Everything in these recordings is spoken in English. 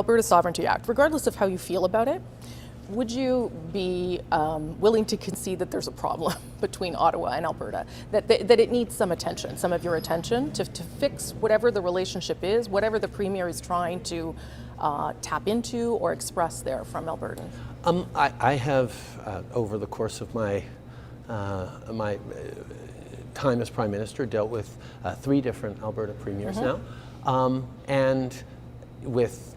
Alberta Sovereignty Act, regardless of how you feel about it, would you be willing to concede that there's a problem between Ottawa and Alberta, that it needs some attention, some of your attention, to fix whatever the relationship is, whatever the Premier is trying to tap into or express there from Albertan? I have, over the course of my time as Prime Minister, dealt with 3 different Alberta premiers now, and with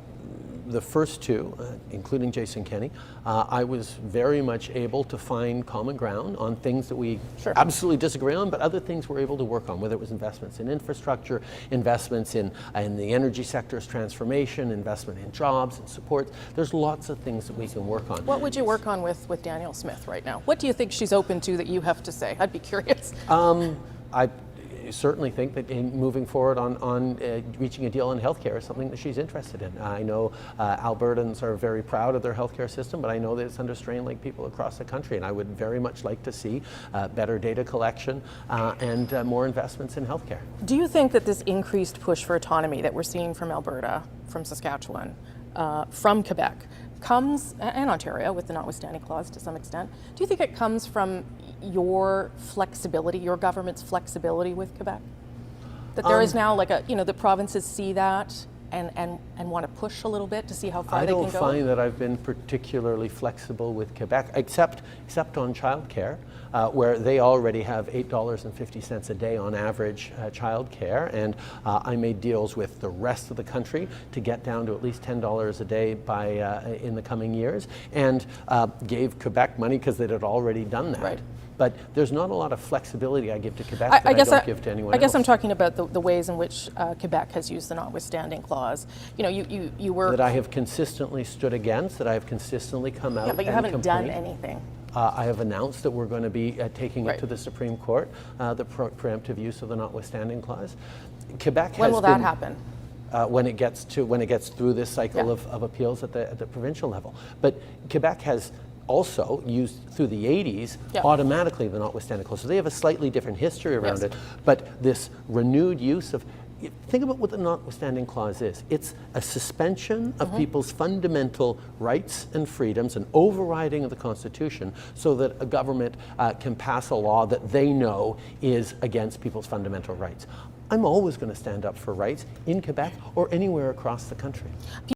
the first 2, including Jason Kenney, I was very much able to find common ground on things that we absolutely disagree on, but other things we're able to work on, whether it was investments in infrastructure, investments in the energy sector's transformation, investment in jobs and support. There's lots of things that we can work on. What would you work on with Danielle Smith right now? What do you think she's open to that you have to say? I'd be curious. I certainly think that in moving forward on reaching a deal on healthcare is something that she's interested in. I know Albertans are very proud of their healthcare system, but I know that it's under strain like people across the country, and I would very much like to see better data collection and more investments in healthcare. Do you think that this increased push for autonomy that we're seeing from Alberta, from Saskatchewan, from Quebec, comes, and Ontario with the notwithstanding clause to some extent, do you think it comes from your flexibility, your government's flexibility with Quebec? That there is now like the provinces see that and want to push a little bit to see how far they can go? I don't find that I've been particularly flexible with Quebec, except on childcare, where they already have $8.50 a day on average childcare, and I made deals with the rest of the country to get down to at least $10 a day in the coming years, and gave Quebec money because they had already done that. Right. But there's not a lot of flexibility I give to Quebec that I don't give to anyone else. I guess I'm talking about the ways in which Quebec has used the notwithstanding clause. You were... That I have consistently stood against, that I have consistently come out and but you haven't done anything. I have announced that we're going to be taking it to the Supreme Court, the preemptive use of the notwithstanding clause. Quebec when will that happen? When it gets through this cycle of appeals at the provincial level. But Quebec has also used through the 80s automatically the notwithstanding clause. So they have a slightly different history around it, but this renewed use of, think about what the notwithstanding clause is. It's a suspension of people's fundamental rights and freedoms, an overriding of the Constitution, so that a government can pass a law that they know is against people's fundamental rights. I'm always going to stand up for rights in Quebec or anywhere across the country.